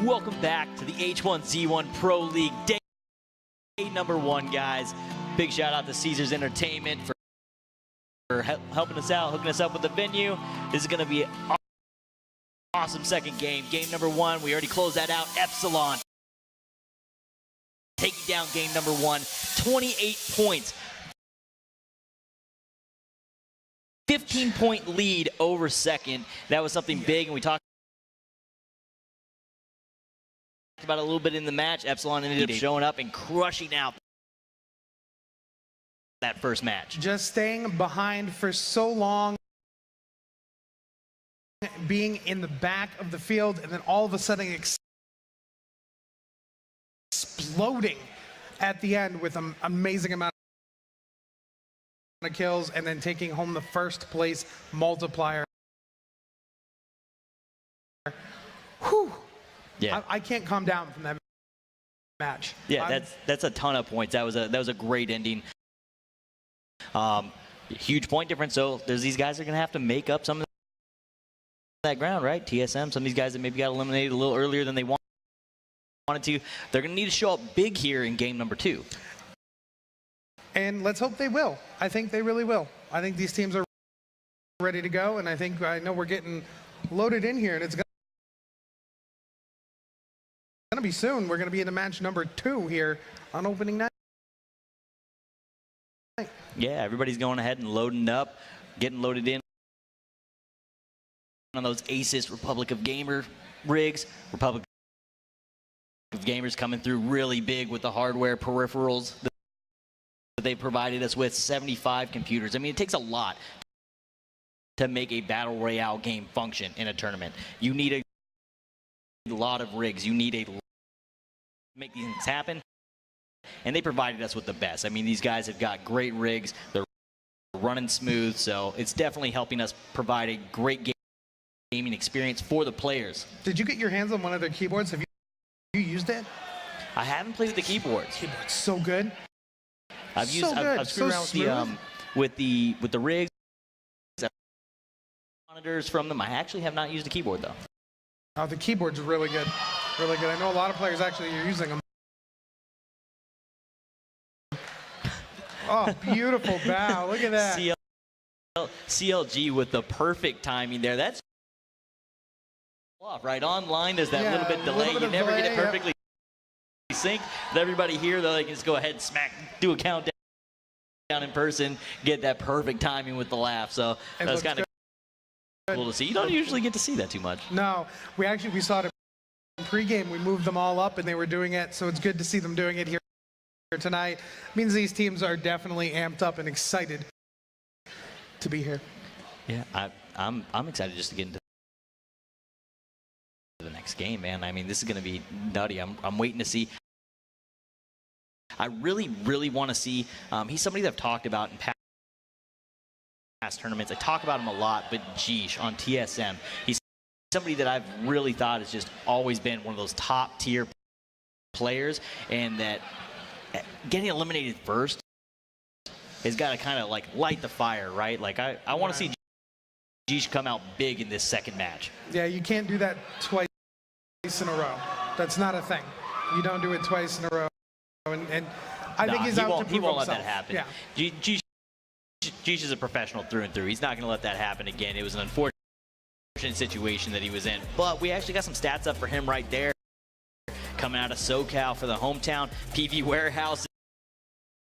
Welcome back to the H1Z1 Pro League day number 1, guys. Big shout out to Caesars Entertainment for helping us out, hooking us up with the venue. This is going to be an awesome second game. Game number 1, we already closed that out. Epsilon taking down game number 1, 28 points. 15-point lead over second. That was something big, and we talked about it a little bit in the match. Epsilon ended up showing up and crushing out that first match. Just staying behind for so long, being in the back of the field, and then all of a sudden exploding at the end with an amazing amount of kills, and then taking home the first place multiplier. Whew. Yeah, I can't calm down from that match. Yeah, that's a ton of points. That was a great ending. Huge point difference. So there's these guys that are gonna have to make up some of that ground, right? TSM, some of these guys that maybe got eliminated a little earlier than they wanted to. They're gonna need to show up big here in game number 2. And let's hope they will. I think they really will. I think these teams are ready to go, and I know we're getting loaded in here, and it's gonna be soon. We're gonna be in the match number 2 here on opening night. Yeah, everybody's going ahead and loading up, getting loaded in on those Asus Republic of Gamer rigs. Republic of Gamers coming through really big with the hardware peripherals that they provided us with. 75 computers. I mean, it takes a lot to make a battle royale game function in a tournament. You need a lot of rigs. You need to make these things happen. And they provided us with the best. I mean, these guys have got great rigs. They're running smooth, so it's definitely helping us provide a great gaming experience for the players. Did you get your hands on one of their keyboards? Have you used it? I haven't played with the keyboards. Keyboard's so good. I've screwed around with the rigs, monitors from them. I actually have not used a keyboard though. Oh, the keyboard's really good, really good. I know a lot of players actually are using them. Oh, beautiful bow. Look at that. CLG with the perfect timing there. That's off right online. There's that little bit delay. You never get it perfectly synced. With everybody here, though, they can just go ahead and do a countdown in person, get that perfect timing with the laugh. So that's kind of cool to see. You don't usually get to see that too much. No, we saw it in pregame. We moved them all up, and they were doing it. So it's good to see them doing it here tonight. Means these teams are definitely amped up and excited to be here. Yeah, I'm excited just to get into the next game, man. I mean, this is going to be nutty. I'm waiting to see. I really want to see. He's somebody that I've talked about in past tournaments. I talk about him a lot, but Geesh on TSM, he's somebody that I've really thought has just always been one of those top tier players, and that getting eliminated first has got to kind of like light the fire, right? Like I want to see Geesh come out big in this second match. Yeah, you can't do that twice in a row. That's not a thing. You don't do it twice in a row. And I think he's out to prove himself. He won't let that happen. Yeah. Geesh is a professional through and through. He's not going to let that happen again. It was an unfortunate situation that he was in. But we actually got some stats up for him right there. Coming out of SoCal for the hometown. PV Warehouse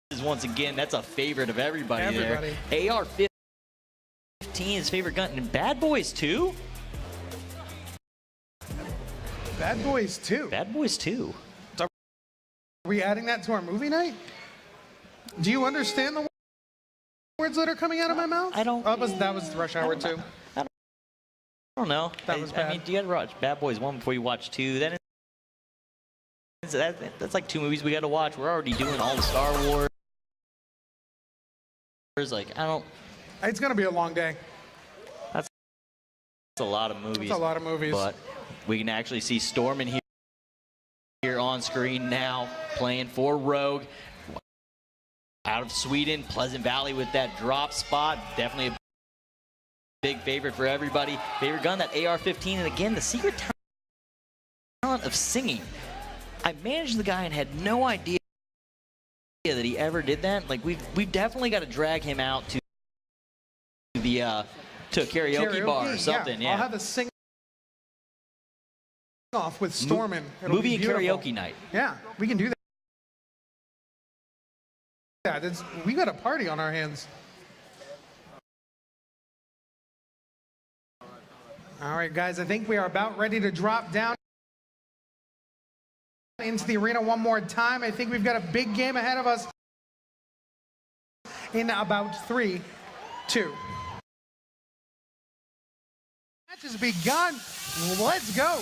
is once again, that's a favorite of everybody there. AR-15 is favorite gun. And Bad Boys 2? Bad Boys 2? Bad Boys 2. Are we adding that to our movie night? Do you understand the words that are coming out of my mouth? I don't. That was Rush Hour 2. I don't know. That was bad. I mean, you got to watch Bad Boys 1 before you watch 2. Then that's like 2 movies we got to watch. We're already doing all the Star Wars. Like, I don't. It's going to be a long day. That's a lot of movies. That's a lot of movies. But we can actually see Storm in here on screen now, playing for Rogue. Out of Sweden, Pleasant Valley with that drop spot. Definitely a big favorite for everybody. Favorite gun, that AR-15. And again, the secret of singing. I managed the guy and had no idea that he ever did that. Like we've definitely got to drag him out to the to a karaoke bar or something. Yeah. I'll have a sing off with Stormin. Movie and karaoke night. Yeah, we can do that. We got a party on our hands. All right, guys, I think we are about ready to drop down into the arena one more time. I think we've got a big game ahead of us in about 3, 2. Match has begun. Let's go.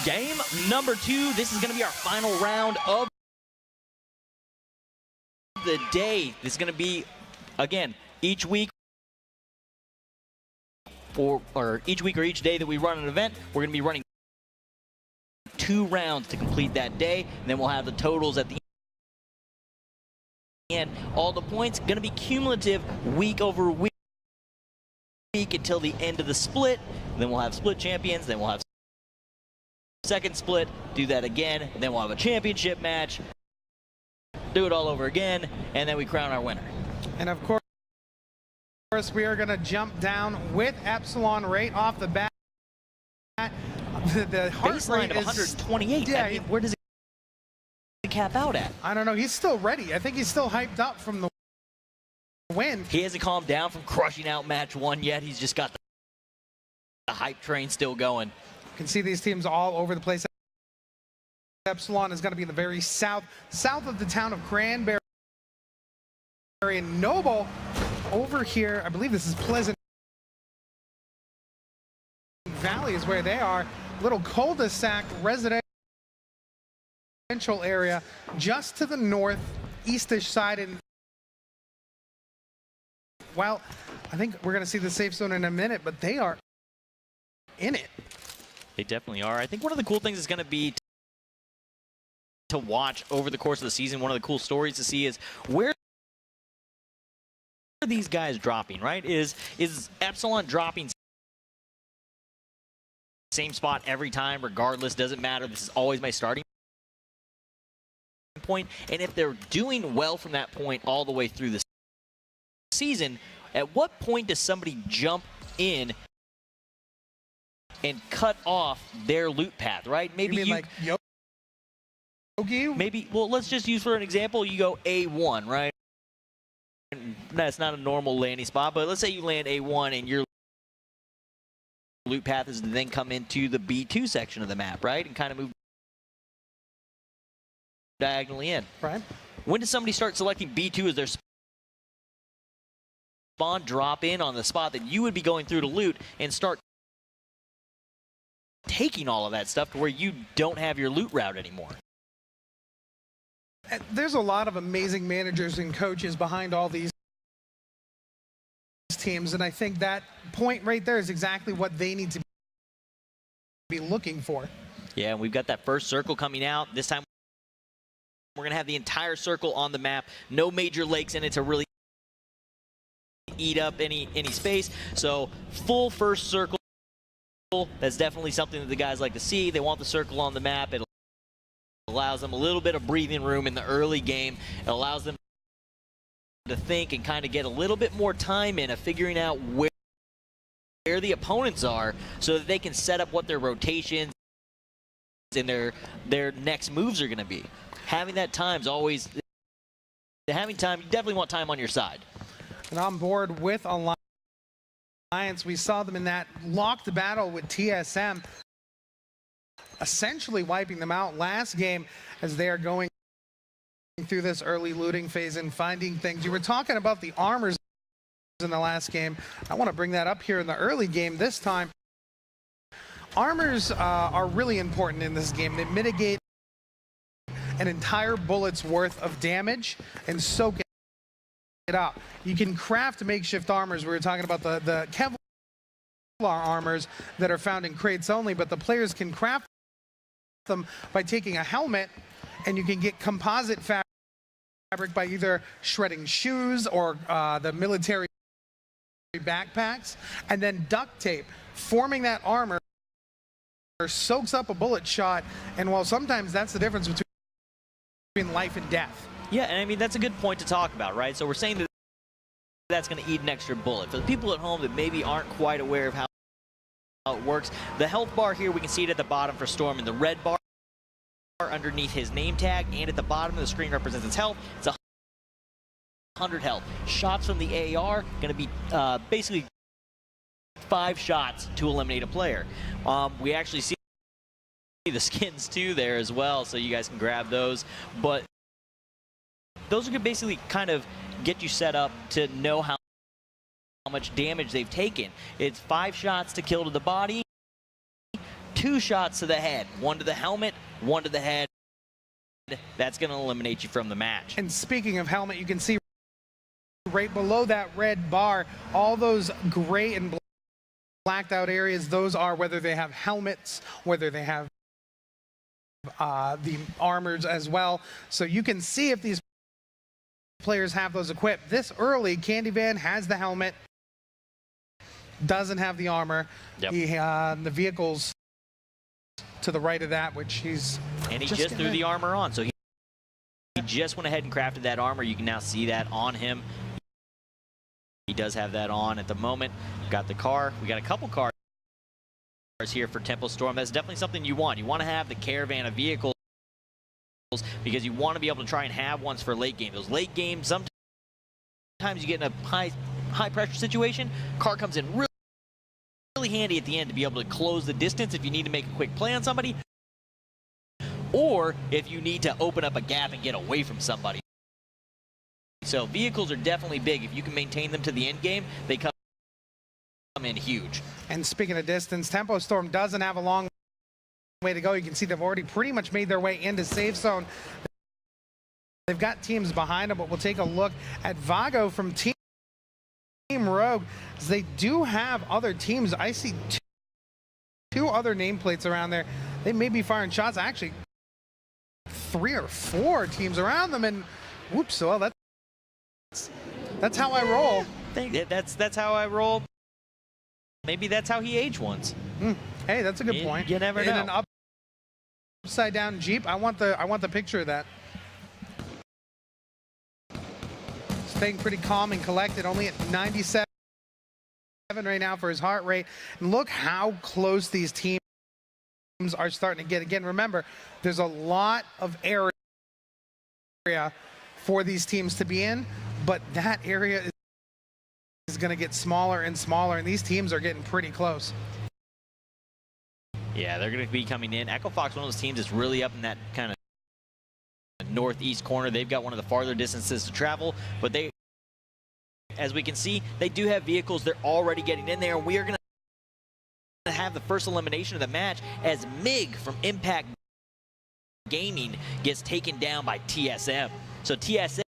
Game number 2. This is going to be our final round of the day. This is going to be, again, each week or each day that we run an event, we're going to be running 2 rounds to complete that day, and then we'll have the totals at the end. All the points going to be cumulative week over week until the end of the split. Then we'll have split champions, then we'll have second split, do that again, and then we'll have a championship match, do it all over again, and then we crown our winner. And of course, we are going to jump down with Epsilon right off the bat. The heart Baseline rate of is 128. Yeah, I mean, where does it cap out at? I don't know. He's still ready. I think he's still hyped up from the win. He hasn't calmed down from crushing out match 1 yet. He's just got the hype train still going. You can see these teams all over the place. Epsilon is going to be in the very south of the town of Cranberry and Noble. Over here, I believe this is Pleasant Valley is where they are. Little cul-de-sac residential area just to the northeastish side. And well, I think we're going to see the safe zone in a minute, but they are in it. They definitely are. I think one of the cool things is going to be to watch over the course of the season. One of the cool stories to see is where are these guys dropping, right? Is Epsilon dropping same spot every time, regardless? Doesn't matter. This is always my starting point. And if they're doing well from that point all the way through the season, at what point does somebody jump in and cut off their loot path, right? Maybe you mean like Yogi? Maybe, well, let's just use for an example, you go A1, right? That's not a normal landing spot, but let's say you land A1 and your loot path is to then come into the B2 section of the map, right? And kind of move diagonally in. Right. When does somebody start selecting B2 as their spawn, drop in on the spot that you would be going through to loot and start taking all of that stuff to where you don't have your loot route anymore? There's a lot of amazing managers and coaches behind all these teams, and I think that point right there is exactly what they need to be looking for. Yeah, and we've got that first circle coming out. This time we're going to have the entire circle on the map. No major lakes in it to really eat up any space. So full first circle. That's definitely something that the guys like to see. They want the circle on the map. It allows them a little bit of breathing room in the early game. It allows them to think and kind of get a little bit more time in of figuring out where the opponents are so that they can set up what their rotations and their next moves are going to be. Having that time's always, having time, you definitely want time on your side. And on board with Alliance, we saw them in that locked battle with TSM, essentially wiping them out last game as they are going through this early looting phase and finding things. You were talking about the armors in the last game. I want to bring that up here in the early game this time. Armors are really important in this game. They mitigate an entire bullet's worth of damage and soak it up. You can craft makeshift armors. We were talking about the Kevlar armors that are found in crates only, but the players can craft them by taking a helmet, and you can get composite fabric by either shredding shoes or the military backpacks, and then duct tape, forming that armor soaks up a bullet shot, and while sometimes that's the difference between life and death. Yeah, and I mean, that's a good point to talk about, right? So we're saying that that's going to eat an extra bullet. For the people at home that maybe aren't quite aware of how it works, the health bar here, we can see it at the bottom for Storm, and the red bar underneath his name tag and at the bottom of the screen represents his health. It's 100 health. Shots from the AR going to be basically 5 shots to eliminate a player. We actually see the skins too there as well, so you guys can grab those. But those are going to basically kind of get you set up to know how much damage they've taken. It's 5 shots to kill to the body, 2 shots to the head, 1 to the helmet, 1 to the head. That's going to eliminate you from the match. And speaking of helmet, you can see right below that red bar, all those gray and blacked out areas, those are whether they have helmets, whether they have the armors as well. So you can see if these players have those equipped. This early, Candyvan has the helmet, doesn't have the armor. Yep. The vehicles to the right of that, which he's and he just threw the armor on, so he just went ahead and crafted that armor. You can now see that on him. He does have that on at the moment. Got the car. We got a couple cars here for Tempo Storm. That's definitely something you want. You want to have the caravan of vehicles because you want to be able to try and have ones for late game. Those late games, sometimes you get in a high pressure situation. Car comes in really handy at the end to be able to close the distance if you need to make a quick play on somebody, or if you need to open up a gap and get away from somebody. So vehicles are definitely big. If you can maintain them to the end game, they come in huge. And speaking of distance, Tempo Storm doesn't have a long way to go. You can see they've already pretty much made their way into safe zone. They've got teams behind them, but we'll take a look at Vago from Team Rogue. They do have other teams. I see two other nameplates around there. They may be firing shots. Actually, 3 or 4 teams around them, and whoops, well, that's how I roll. That's how I roll. Maybe that's how he H1s. Hey, that's a good point. You never know. In an upside down Jeep, I want the picture of that. Staying pretty calm and collected, only at 97 right now for his heart rate. And look how close these teams are starting to get. Again, remember, there's a lot of area for these teams to be in, but that area is going to get smaller and smaller, and these teams are getting pretty close. Yeah, they're going to be coming in. Echo Fox, one of those teams that's really up in that kind of northeast corner. They've got one of the farther distances to travel, but they, as we can see, they do have vehicles. They're already getting in there, and we are going to have the first elimination of the match as MiG from Impact Gaming gets taken down by TSM. So TSM,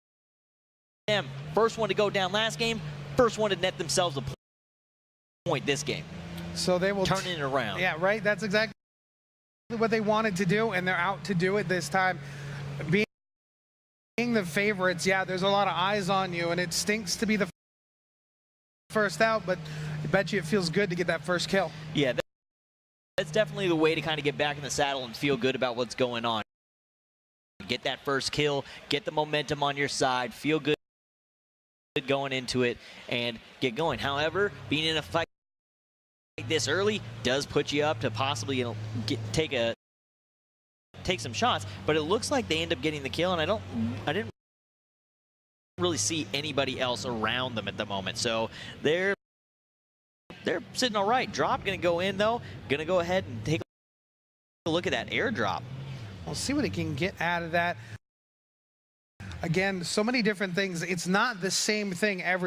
first one to go down last game, first one to net themselves a point this game. So they will turn it around. Yeah, right. That's exactly what they wanted to do, and they're out to do it this time. Being the favorites, yeah, there's a lot of eyes on you, and it stinks to be the first out, but I bet you it feels good to get that first kill. Yeah, that's definitely the way to kind of get back in the saddle and feel good about what's going on. Get that first kill, get the momentum on your side, feel good going into it, and get going. However, being in a fight like this early does put you up to possibly, take some shots, but it looks like they end up getting the kill, and I didn't really see anybody else around them at the moment. So they're sitting all right. Drop gonna go in though. Gonna go ahead and take a look at that airdrop. We'll see what he can get out of that. Again, so many different things. It's not the same thing every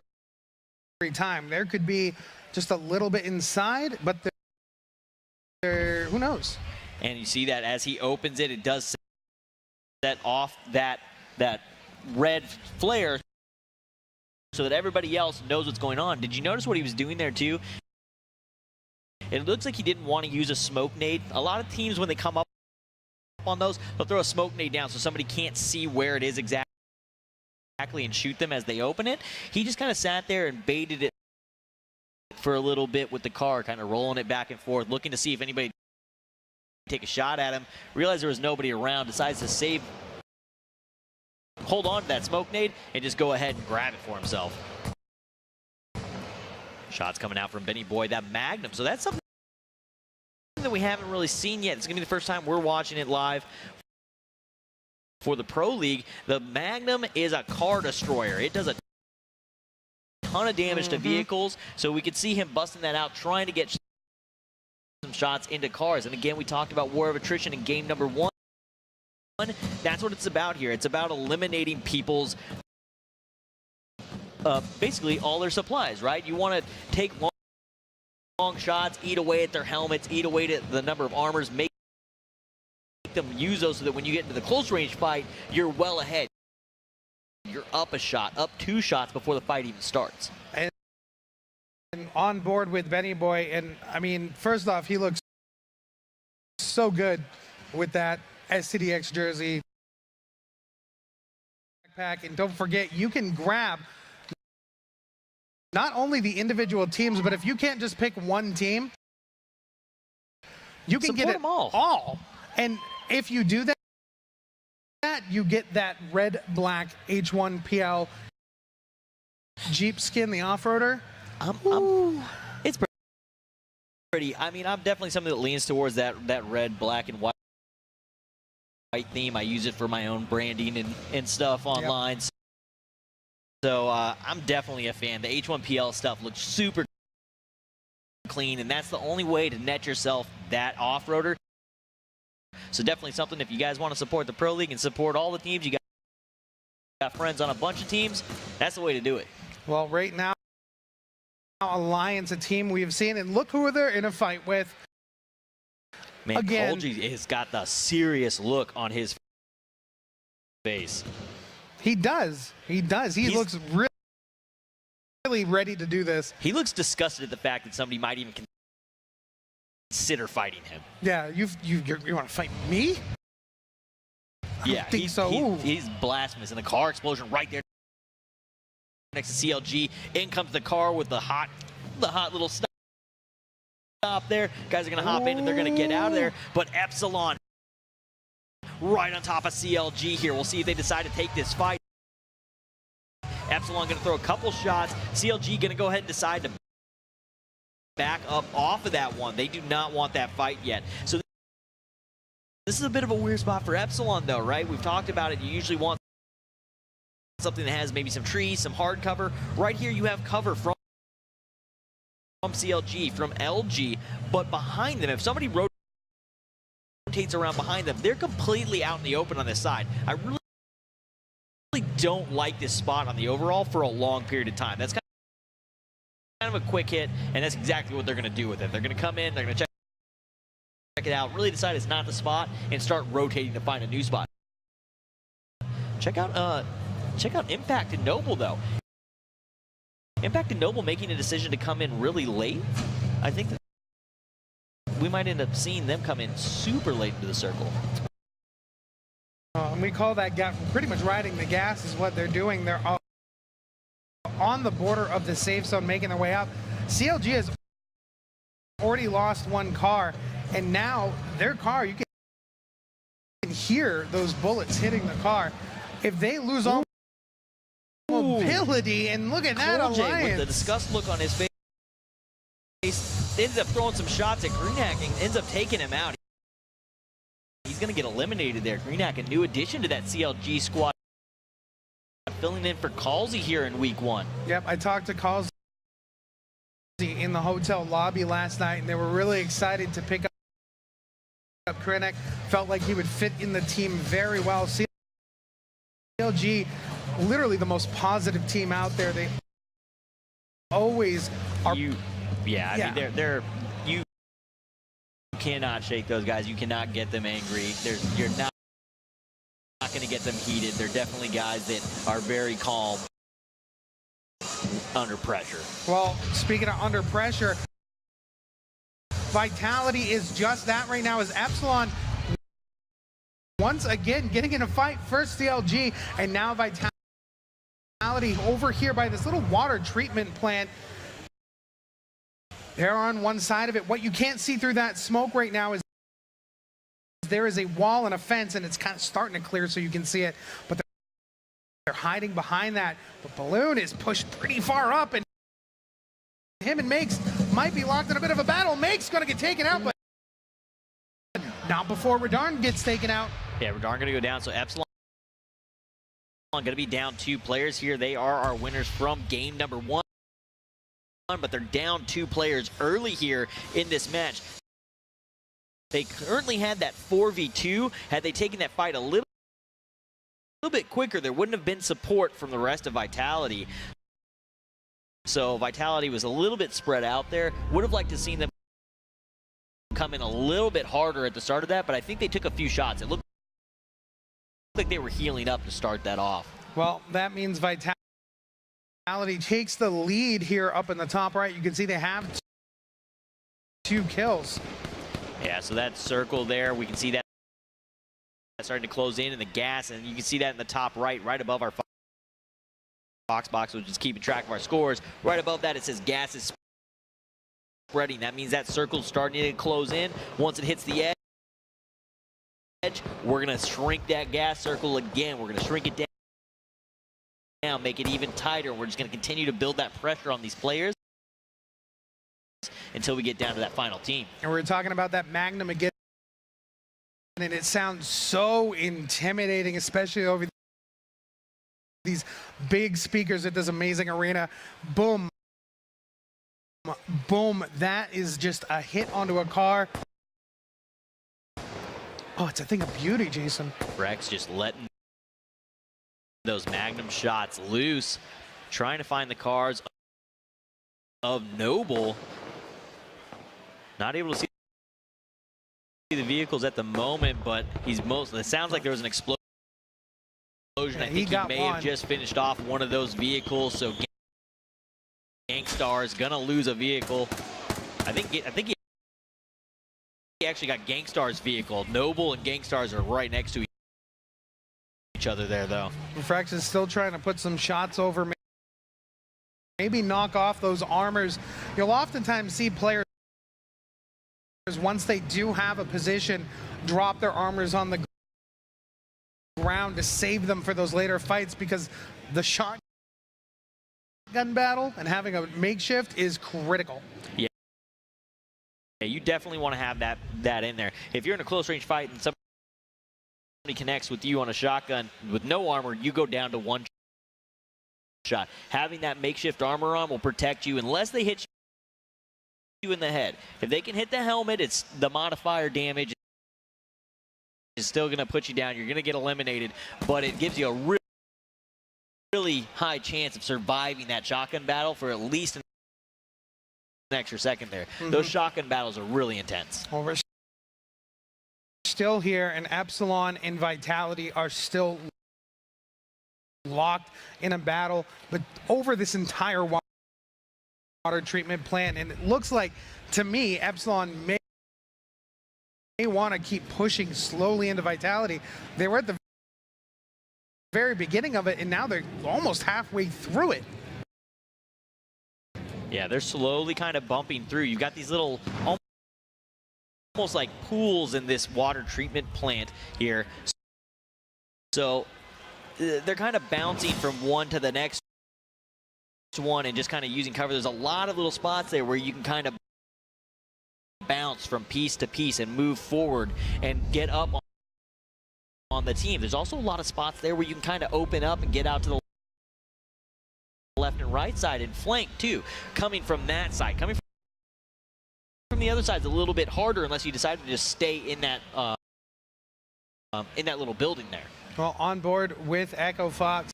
time. There could be just a little bit inside, but there, who knows? And you see that as he opens it, it does set off that red flare so that everybody else knows what's going on. Did you notice what he was doing there too? It looks like he didn't want to use a smoke nade. A lot of teams, when they come up on those, they'll throw a smoke nade down so somebody can't see where it is exactly and shoot them as they open it. He just kind of sat there and baited it for a little bit with the car, kind of rolling it back and forth, looking to see if anybody take a shot at him, realized there was nobody around, decides to hold on to that smoke nade, and just go ahead and grab it for himself. Shots coming out from Benny Boy, that Magnum. So that's something that we haven't really seen yet. It's going to be the first time we're watching it live for the Pro League. The Magnum is a car destroyer. It does a ton of damage to vehicles, so we could see him busting that out, trying to get some shots into cars. And again, we talked about War of Attrition in game number 1. That's what it's about here. It's about eliminating people's basically all their supplies, right? You want to take long shots, eat away at their helmets, eat away at the number of armors, make them use those so that when you get into the close range fight, you're well ahead. You're up a shot, up 2 shots before the fight even starts. And on board with Benny Boy, and I mean, first off, he looks so good with that SCDX jersey backpack. And don't forget, you can grab not only the individual teams, but if you can't just pick one team, you can get it all. And if you do that, you get that red-black H1PL Jeep skin, the off-roader. It's pretty. I mean, I'm definitely something that leans towards that red, black, and white theme. I use it for my own branding and stuff online. Yep. So I'm definitely a fan. The H1PL stuff looks super clean, and that's the only way to net yourself that off-roader. So definitely something, if you guys want to support the Pro League and support all the teams, you got friends on a bunch of teams, that's the way to do it. Well, right now, Alliance, a team we have seen, and look who they're in a fight with. Man, again, Kolji has got the serious look on his face. He does. He does. He looks really ready to do this. He looks disgusted at the fact that somebody might even consider fighting him. Yeah, you want to fight me? Yeah, I think so. He's blasphemous. And the car explosion right there next to CLG. In comes the car with the hot little stop there. Guys are going to hop in and they're going to get out of there. But Epsilon right on top of CLG here. We'll see if they decide to take this fight. Epsilon going to throw a couple shots. CLG going to go ahead and decide to back up off of that one. They do not want that fight yet. So this is a bit of a weird spot for Epsilon, though, right? We've talked about it. You usually want something that has maybe some trees, some hard cover. Right here, you have cover from CLG, from LG, but behind them, if somebody rotates around behind them, they're completely out in the open on this side. I really don't like this spot on the overall for a long period of time. That's kind of a quick hit, and that's exactly what they're going to do with it. They're going to come in, they're going to check it out, really decide it's not the spot, and start rotating to find a new spot. Check out Impact and Noble, though. Impact and Noble making a decision to come in really late. I think that we might end up seeing them come in super late into the circle. And we call that gap pretty much riding the gas is what they're doing. They're on the border of the safe zone, making their way up. CLG has already lost one car, and now their car, you can hear those bullets hitting the car. If they lose all mobility, and look at that Alliance. With the disgust look on his face, ends up throwing some shots at Greenhack and ends up taking him out. He's going to get eliminated there. Greenhack, a new addition to that CLG squad, filling in for Calsey here in week 1. Yep, I talked to Calsey in the hotel lobby last night, and they were really excited to pick up Greenhack. Felt like he would fit in the team very well. CLG, literally the most positive team out there. They always are. You cannot shake those guys. You cannot get them angry. You're not going to get them heated. They're definitely guys that are very calm under pressure. Well, speaking of under pressure, Vitality is just that right now as Epsilon once again getting in a fight. First CLG and now Vitality over here by this little water treatment plant. They're on one side of it. What you can't see through that smoke right now is there is a wall and a fence, and it's kind of starting to clear so you can see it, but they're hiding behind that. But Balloon is pushed pretty far up, and him and Makes might be locked in a bit of a battle. Makes going to get taken out, but not before Radarn gets taken out. Yeah, Radarn going to go down, so Epsilon going to be down 2 players here. They are our winners from game number 1, but they're down 2 players early here in this match. They currently had that 4v2. Had they taken that fight a little bit quicker, there wouldn't have been support from the rest of Vitality. So Vitality was a little bit spread out there. Would have liked to seen them come in a little bit harder at the start of that, but I think they took a few shots. It looked like they were healing up to start that off. Well, that means Vitality takes the lead here up in the top right. You can see they have 2 kills. Yeah, so that circle there, we can see that starting to close in the gas, and you can see that in the top right above our Fox box, which is keeping track of our scores. Right above that, it says gas is spreading. That means that circle's starting to close in. Once it hits the edge, we're going to shrink that gas circle again. We're going to shrink it down, make it even tighter. We're just going to continue to build that pressure on these players until we get down to that final team. And we're talking about that Magnum again, and it sounds so intimidating, especially over these big speakers at this amazing arena. Boom, boom, that is just a hit onto a car. Oh, it's a thing of beauty, Jason. Rex just letting those Magnum shots loose, trying to find the cars of Noble. Not able to see the vehicles at the moment, but it sounds like there was an explosion. Yeah, I think he may have just finished off one of those vehicles, so Gangstar is gonna lose a vehicle. I think he actually got Gangstar's vehicle. Noble and Gangstar's are right next to each other there, though. Frax is still trying to put some shots over, maybe knock off those armors. You'll oftentimes see players, once they do have a position, drop their armors on the ground to save them for those later fights, because the shotgun battle and having a makeshift is critical. Yeah, you definitely want to have that in there. If you're in a close range fight and somebody connects with you on a shotgun with no armor, you go down to 1 shot. Having that makeshift armor on will protect you unless they hit you in the head. If they can hit the helmet, it's the modifier damage is still going to put you down. You're going to get eliminated, but it gives you a really high chance of surviving that shotgun battle for at least an extra second there. Those shotgun battles are really intense. Well, we're still here, and Epsilon and Vitality are still locked in a battle, but over this entire water treatment plant, and it looks like, to me, Epsilon may want to keep pushing slowly into Vitality. They were at the very beginning of it, and now they're almost halfway through it. Yeah, they're slowly kind of bumping through. You've got these little almost like pools in this water treatment plant here. So they're kind of bouncing from one to the next one and just kind of using cover. There's a lot of little spots there where you can kind of bounce from piece to piece and move forward and get up on the team. There's also a lot of spots there where you can kind of open up and get out to the left and right side and flank too. Coming from that side, coming from the other side is a little bit harder unless you decide to just stay in that little building there. Well, on board with Echo Fox.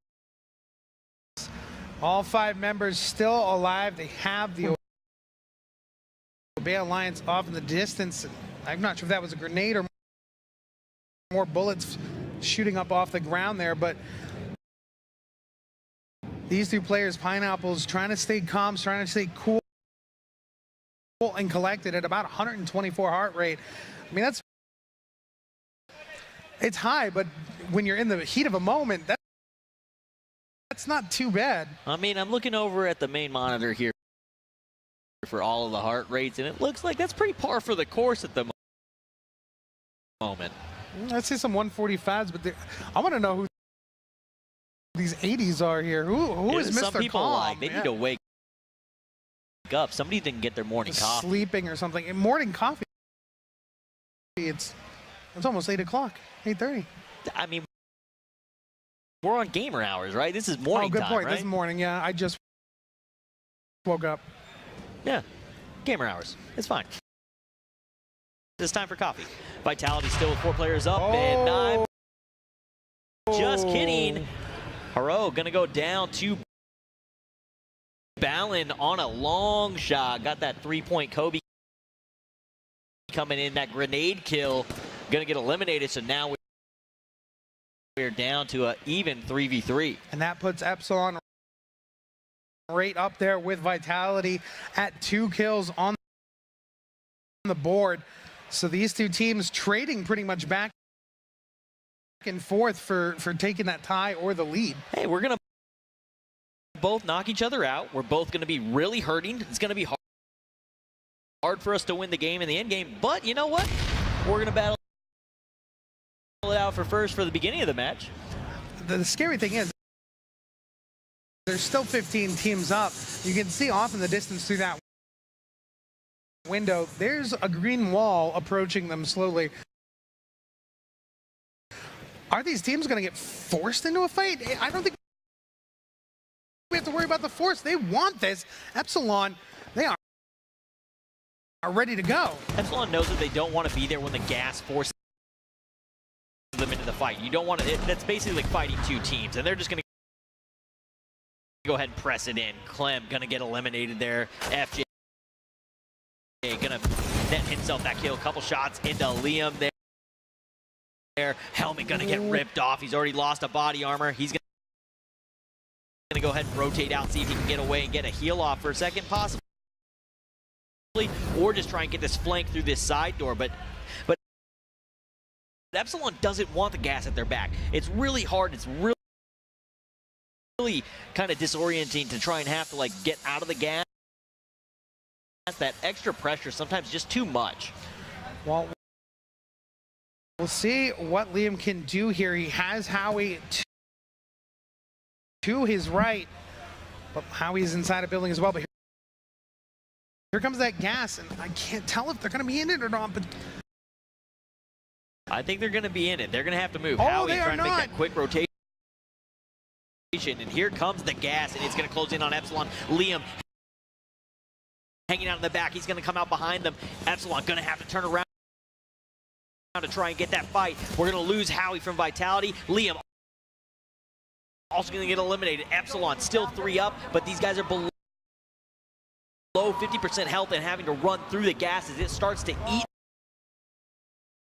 All 5 members still alive. They have the Obey Alliance off in the distance. I'm not sure if that was a grenade or more bullets shooting up off the ground there, but these 2 players, Pineapples, trying to stay calm, trying to stay cool and collected at about 124 heart rate. I mean, it's high, but when you're in the heat of a moment, that's not too bad. I mean, I'm looking over at the main monitor here for all of the heart rates, and it looks like that's pretty par for the course at the moment. I see some 145s, but I want to know who these 80s are here. Who is Mr. Some people Calm? like they need to wake up. Somebody didn't get their morning coffee. Sleeping or something. And morning coffee. It's almost 8 o'clock. 8:30. I mean, we're on gamer hours, right? This is morning time. Oh, good time, point. Right? This is morning. Yeah, I just woke up. Yeah, gamer hours. It's fine. It's time for coffee. Vitality still with 4 players up, and I'm just kidding. Haro gonna go down to Ballin on a long shot. Got that 3-point Kobe coming in. That grenade kill gonna get eliminated. So now we're down to an even 3v3. And that puts Epsilon right up there with Vitality at 2 kills on the board. So these two teams trading pretty much back and forth for taking that tie or the lead. Hey, we're going to both knock each other out. We're both going to be really hurting. It's going to be hard for us to win the game in the end game. But you know what? We're going to battle it out for first for the beginning of the match. The scary thing is there's still 15 teams up. You can see off in the distance through that window, there's a green wall approaching them slowly. Are these teams going to get forced into a fight? I don't think we have to worry about the force. They want this. Epsilon, they are ready to go. Epsilon knows that they don't want to be there when the gas forces them into the fight. You don't want to. That's basically like fighting 2 teams, and they're just going to go ahead and press it in. Clem going to get eliminated there. FJ gonna net himself that kill. Couple shots into Liam there. Helmet gonna get ripped off. He's already lost a body armor. He's gonna go ahead and rotate out, see if he can get away and get a heal off for a second, possibly, or just try and get this flank through this side door. But Epsilon doesn't want the gas at their back. It's really hard. It's really kind of disorienting to try and have to like get out of the gas. That extra pressure, sometimes just too much. Well, we'll see what Liam can do here. He has Howie to his right, but Howie's inside a building as well. But here comes that gas, and I can't tell if they're going to be in it or not. But I think they're going to be in it. They're going to have to move. Oh, Howie's they are trying to make not. that quick rotation, and here comes the gas, and it's going to close in on Epsilon. Liam hanging out in the back. He's going to come out behind them. Epsilon going to have to turn around to try and get that fight. We're going to lose Howie from Vitality. Liam also going to get eliminated. Epsilon still 3 up, but these guys are below 50% health and having to run through the gas as it starts to eat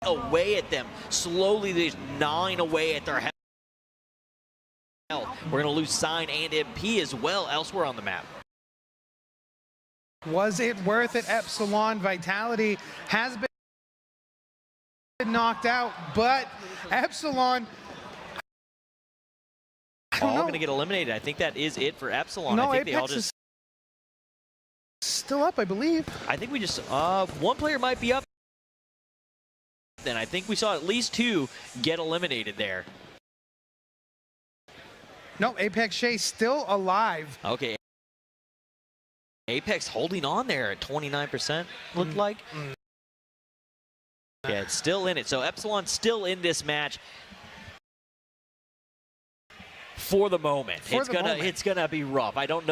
away at them. Slowly, there's 9 away at their health. We're going to lose Sign and MP as well elsewhere on the map. was it worth it? Epsilon Vitality has been knocked out, but Epsilon, all going to get eliminated. I think that is it for Epsilon. No, I think Apex they all just is still up, I believe. I think we just one player might be up. Then I think we saw at least 2 get eliminated there. No, Apex Shea still alive. Okay. Apex holding on there at 29%, looked like. Yeah, it's still in it. So Epsilon still in this match for the moment. It's gonna be rough. I don't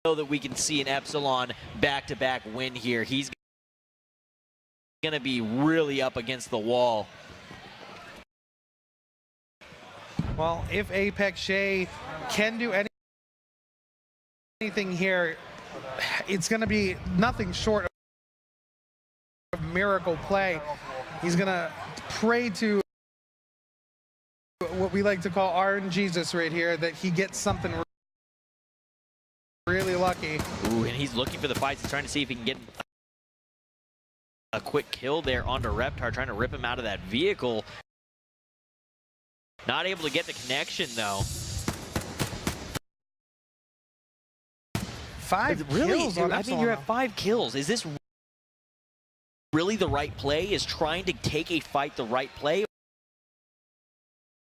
know that we can see an Epsilon back-to-back win here. He's gonna be really up against the wall. Well, if Apex Shea can do anything here, it's going to be nothing short of miracle play. He's going to pray to what we like to call RNG Jesus right here, that he gets something really lucky. Ooh, and he's looking for the fights. He's trying to see if he can get a quick kill there onto Reptar, trying to rip him out of that vehicle. Not able to get the connection, though. 5 kills on I mean, you're at 5 kills. Is this really the right play? Is trying to take a fight the right play?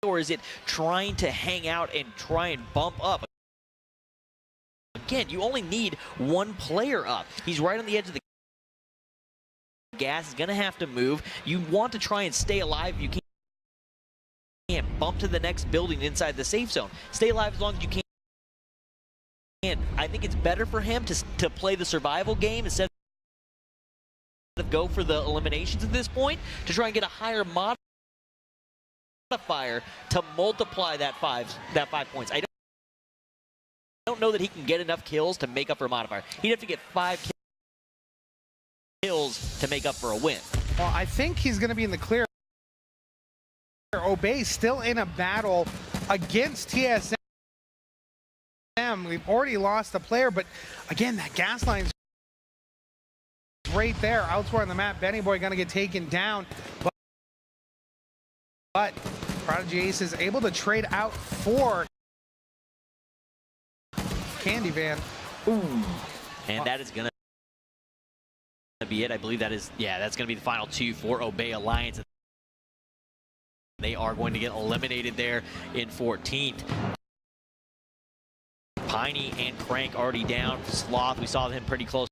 Or is it trying to hang out and try and bump up? Again, you only need one player up. He's right on the edge of the gas. He's going to have to move. You want to try and stay alive. You can't bump to the next building inside the safe zone. Stay alive as long as you can. I think it's better for him to play the survival game instead of go for the eliminations at this point, to try and get a higher modifier to multiply that 5 points. I don't know that he can get enough kills to make up for a modifier. He'd have to get 5 kills to make up for a win. Well, I think he's going to be in the clear. Obey still in a battle against TSM. We've already lost a player, but again, that gas line's right there. Elsewhere on the map, Benny Boy going to get taken down. But Prodigy Ace is able to trade out for Candy Van. Ooh. And that is going to be it. I believe that is, yeah, that's going to be the final 2 for Obey Alliance. They are going to get eliminated there in 14th. Piney and Crank already down. Sloth, we saw him pretty close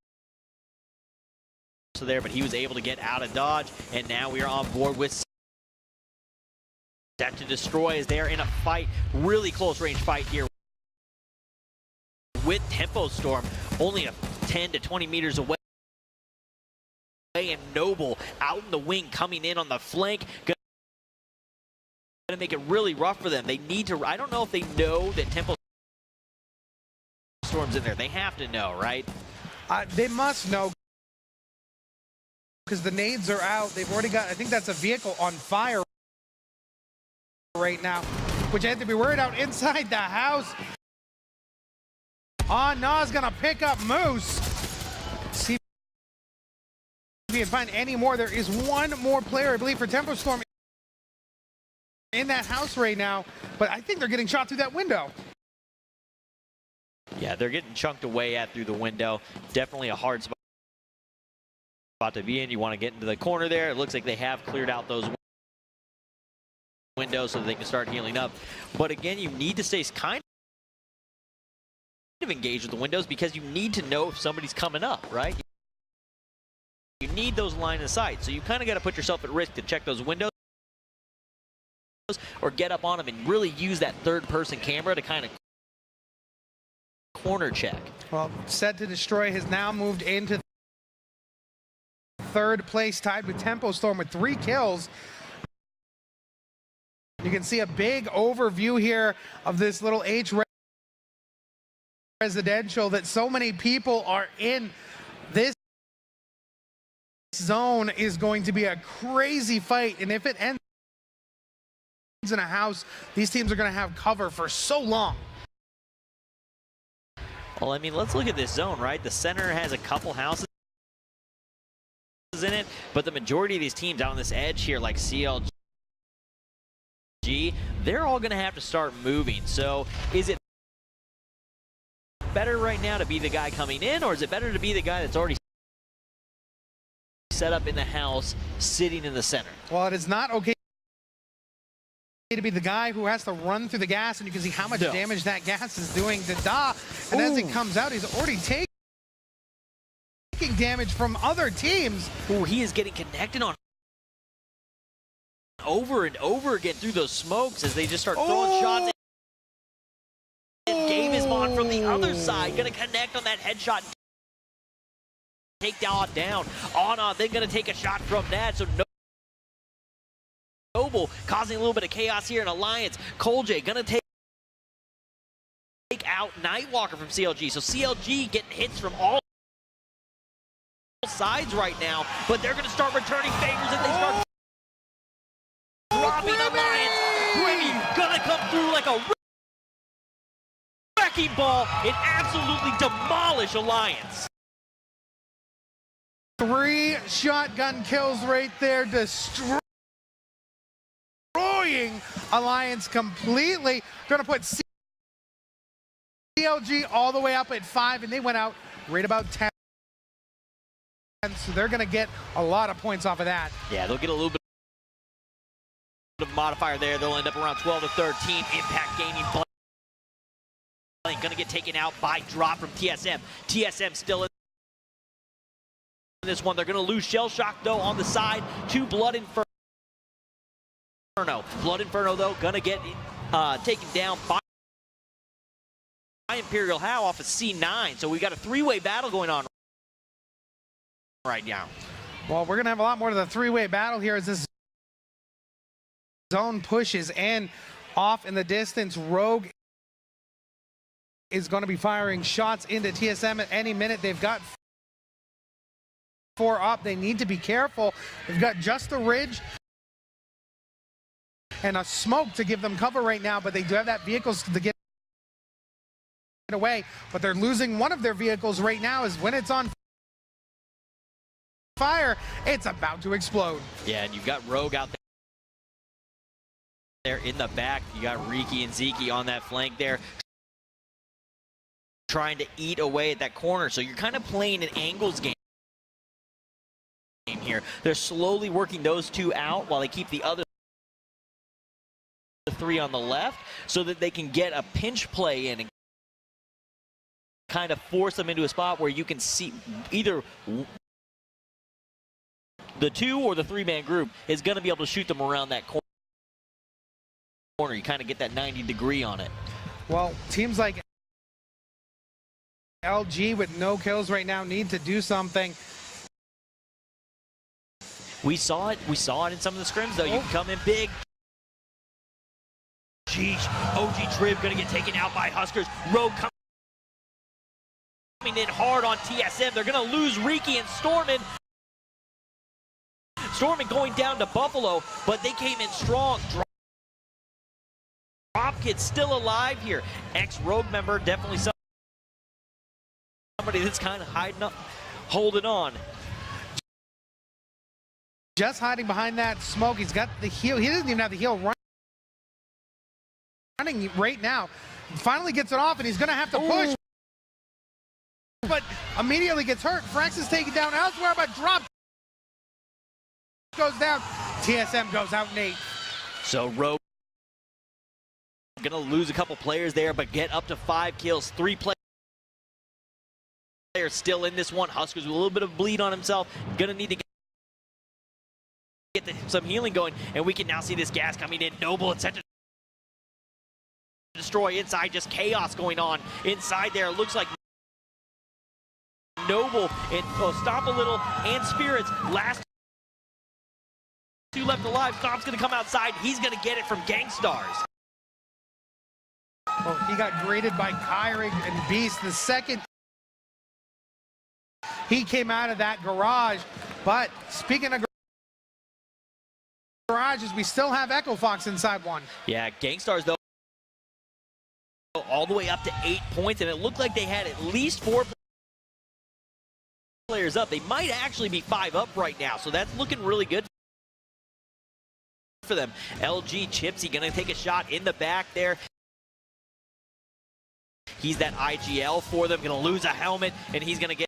to there, but he was able to get out of dodge. And now we are on board with Set to Destroy as they're in a fight, really close range fight here with Tempo Storm, only a 10 to 20 meters away. And Noble out in the wing, coming in on the flank. Gonna make it really rough for them. They need to, I don't know if they know that Tempo Storm's in there. They have to know, right? They must know, because the nades are out. They've already got, I think that's a vehicle on fire right now, which I have to be worried out inside the house. Na's gonna pick up Moose. See if you can find any more. There is one more player, I believe, for Tempo Storm in that house right now, but I think they're getting shot through that window. Yeah, they're getting chunked away at through the window. Definitely a hard spot to be in. You want to get into the corner there. It looks like they have cleared out those windows so that they can start healing up. But again, you need to stay kind of engaged with the windows, because you need to know if somebody's coming up, right? You need those line of sight. So you kind of got to put yourself at risk to check those windows or get up on them and really use that third-person camera to kind of corner check. Well, Set to Destroy has now moved into third place, tied with Tempo Storm with 3 kills. You can see a big overview here of this little H residential that so many people are in. This zone is going to be a crazy fight, and if it ends in a house, these teams are going to have cover for so long. Well, I mean, let's look at this zone, right? The center has a couple houses in it, but the majority of these teams out on this edge here, like CLG, they're all going to have to start moving. So is it better right now to be the guy coming in, or is it better to be the guy that's already set up in the house, sitting in the center? Well, it is not okay to be the guy who has to run through the gas, and you can see how much damage that gas is doing to Da. And as it comes out, he's already taking damage from other teams. Ooh, he is getting connected on over and over again through those smokes as they just start throwing shots. And Game is on from the other side, gonna connect on that headshot. Take down. Anna then gonna take a shot from that. So Noble causing a little bit of chaos here in Alliance. Colj gonna take out Nightwalker from CLG. So CLG getting hits from all sides right now, but they're gonna start returning favors as they start dropping Alliance. Grimmy gonna come through like a wrecking ball and absolutely demolish Alliance. 3 shotgun kills right there, destroying Alliance completely. Gonna put CLG all the way up at 5, and they went out right about 10. So they're going to get a lot of points off of that. Yeah, they'll get a little bit of modifier there. They'll end up around 12 to 13. Impact Gaming going to get taken out by drop from TSM. TSM still in this one. They're going to lose Shell Shock, though, on the side to Blood Inferno. Blood Inferno, though, going to get taken down by Imperial How off of C9. So we got a three-way battle going on right now. Well, we're going to have a lot more of the three-way battle here as this zone pushes, and off in the distance, Rogue is going to be firing shots into TSM at any minute. They've got 4 up. They need to be careful. They've got just a ridge and a smoke to give them cover right now, but they do have that vehicles to get away. But they're losing one of their vehicles right now, is when it's on fire, it's about to explode. Yeah, and you've got Rogue out there in the back. You got Riki and Zeke on that flank there, trying to eat away at that corner. So you're kind of playing an angles game here. They're slowly working those two out while they keep the other 3 on the left, so that they can get a pinch play in and kind of force them into a spot where you can see either the 2 or the 3-man group is going to be able to shoot them around that corner. You kind of get that 90-degree on it. Well, teams like LG with no kills right now need to do something. We saw it in some of the scrims, though. You can come in big. Sheesh. OG Trib going to get taken out by Huskers. Rogue coming in hard on TSM. They're going to lose Riki and Stormin. Stormin going down to Buffalo, but they came in strong. Dropkid still alive here. Ex-Rogue member, definitely somebody that's kind of hiding up, holding on. Just hiding behind that smoke. He's got the heal. He doesn't even have the heal running right now. Finally gets it off, and he's going to have to push. But immediately gets hurt. Frax is taken down elsewhere, but drop goes down. TSM goes out, Nate. So Rogue going to lose a couple players there, but get up to 5 kills. 3 players still in this one. Huskers with a little bit of bleed on himself. Going to need to get some healing going, and we can now see this gas coming in. Noble and set to destroy inside. Just chaos going on inside there. It looks like Noble and Stomp a Little and Spirits, last 2 left alive. Stomp's going to come outside. He's going to get it from Gangstars. Well, he got graded by Kyrie and Beast the second he came out of that garage. But speaking of garages, we still have Echo Fox inside one. Yeah, Gangstars, though, all the way up to 8 points, and it looked like they had at least 4 players up. They might actually be 5 up right now, so that's looking really good for them. LG Chipsy going to take a shot in the back there. He's that IGL for them, going to lose a helmet, and he's going to get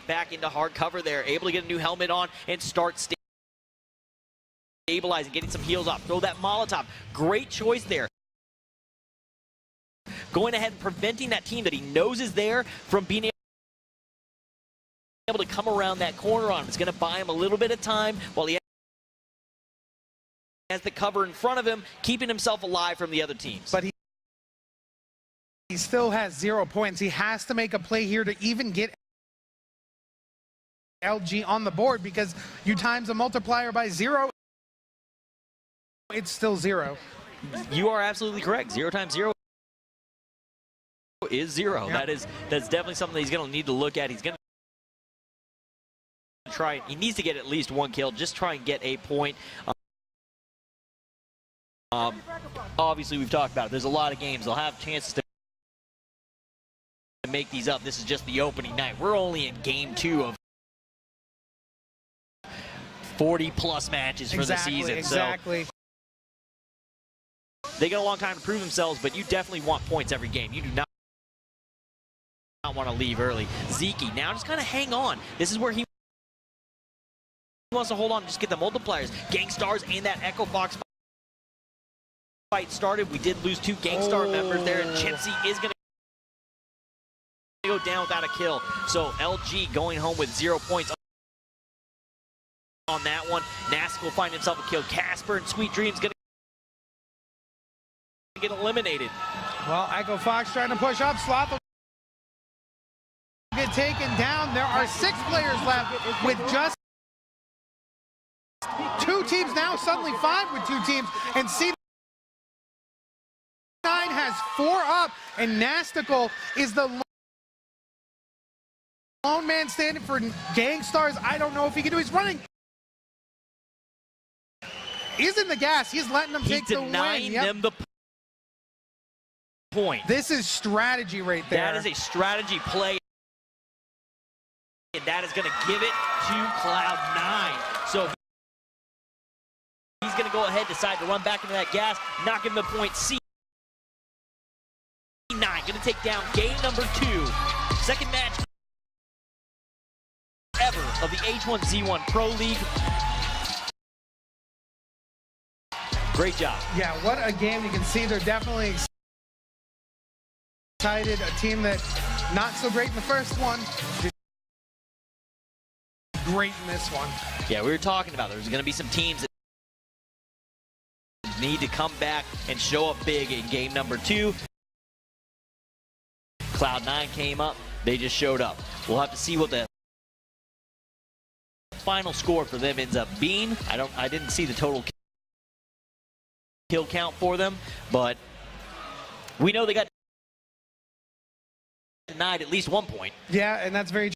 back into hard cover there, able to get a new helmet on and start stabilizing, getting some heals off. Throw that Molotov. Great choice there. Going ahead and preventing that team that he knows is there from being able to come around that corner on him. It's going to buy him a little bit of time while he has the cover in front of him, keeping himself alive from the other teams. But he still has 0 points. He has to make a play here to even get LG on the board, because you times a multiplier by 0, it's still 0. You are absolutely correct. 0 times 0 is 0. Yeah. That's definitely something that he's going to need to look at. He's going to try. He needs to get at least 1 kill. Just try and get a point. Obviously, we've talked about it. There's a lot of games. They'll have chances to make these up. This is just the opening night. We're only in game 2 of 40-plus matches for the season. Exactly. So they got a long time to prove themselves, but you definitely want points every game. You do not not want to leave early. Zeke now just kind of hang on. This is where he wants to hold on and just get the multipliers. Gangstars and that Echo Fox fight started. We did lose 2 Gangstar members there, and Gypsy is going to go down without a kill. So LG going home with 0 points on that one. Nask will find himself a kill. Casper and Sweet Dreams going to get eliminated. Well, Echo Fox trying to push up. Sloth will get taken down. There are 6 players left with just 2 teams now, suddenly 5 with 2 teams, and C9 has 4 up, and Nastical is the lone man standing for Gangstars. I don't know if he can do. He's running. He's in the gas. He's letting them take the win. He's denying them the point. This is strategy right there. That is a strategy play, and that is going to give it to Cloud9. So he's going to go ahead, decide to run back into that gas, knock him the point. C9 going to take down game number 2. Second match ever of the H1Z1 Pro League. Great job. Yeah, what a game. You can see they're definitely excited. A team that not so great in the first one. Great in this one. Yeah, we were talking about there's going to be some teams that need to come back and show up big in game number 2. Cloud9 came up. They just showed up. We'll have to see what the final score for them ends up being. I didn't see the total kill count for them, but we know they got denied at least 1 point. Yeah, and that's very